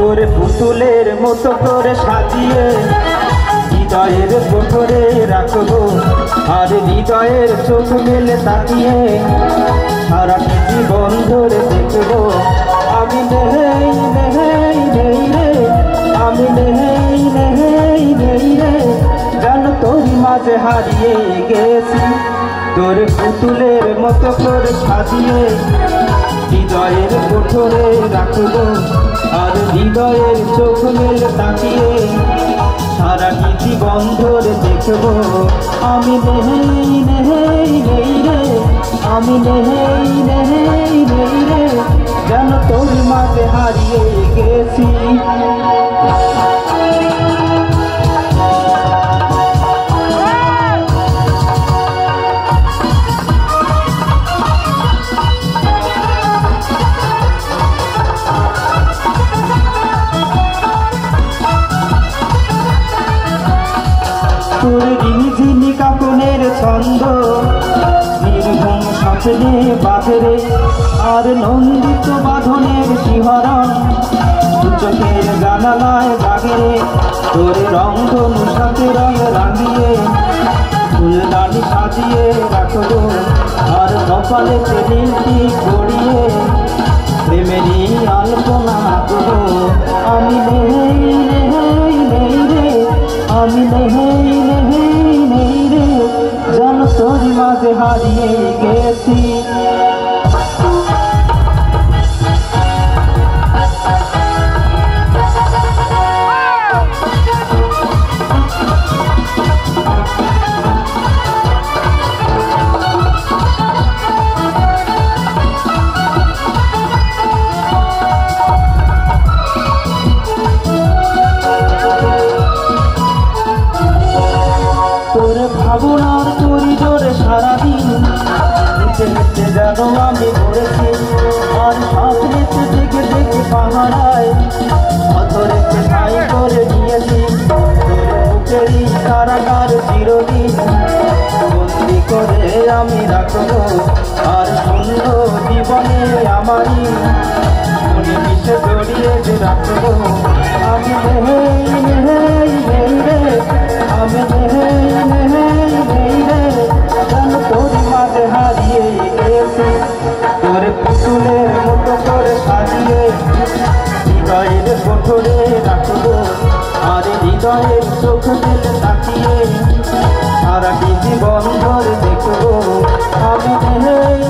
তোর পুতুলের মতো করে সাজিয়ে হৃদয়ের কোঠরে রাখবো, আর হৃদয়ের চোখ মেলে তাকিয়ে সারাটি জীবন ধরে দেখবো। আমি নেই নেই নেই রে, আমি নেই নেই নেই রে, যেন তোর মাঝে হারিয়ে গেছি। তোর পুতুলের মতো করে সাজিয়ে হৃদয়ের কোঠরে রাখবো, আর হৃদয়ের চোখ মেলে তাকিয়ে সারাটি জীবন ধরে দেখবো। আমি নেই নেই নেই রে, আমি নেই নেই নেই রে, যেন তোর মাঝে হারিয়ে গেছি। তোর রিঝিনি কাপনের ছন্দ নির্ঘুম স্বপ্নে বাঁধরে, আর নন্দিত বাঁধনের শিহরণ চোখের জানালায় জাগে। তোর রংধনু সাথে রং রাঙিয়ে ফুলদানি সাজিয়ে রাখবো, আর কপালেতে নীলটি গড়িয়ে প্রেমেরই আলপনা আঁকবো। আমি নেই নেই নেই রে, আমি নেই নেই নেই রে, যেন তোর মাঝে হারিয়ে গেছি। তোর ভাবনার করিডোরে সারাদিন হেঁটে হেঁটে যেন আমি ঘুরেছি, আর স্বপ্নেতে দেখে দেখে পাহারায় অধরেতে ঠাই করে নিয়েছি। তোর বুকেরই কারাগার চিরদিন বন্দি করে আমি রাখবো, আর সুন্দর জীবনে আমারই মনে মিশে জড়িয়ে যে রাখবো। আমি নেই নেই নেই রে, আমি নেই নেই নেই রে, যেন তোর মাঝে হারিয়ে গেছি। তোর পুতুলের মতো করে সাজিয়ে হৃদয়ের কোঠরে রাখবো, আর হৃদয়ের চোখ মেলে তাকিয়ে সারাটি জীবন ধরে দেখবো। আমি নেই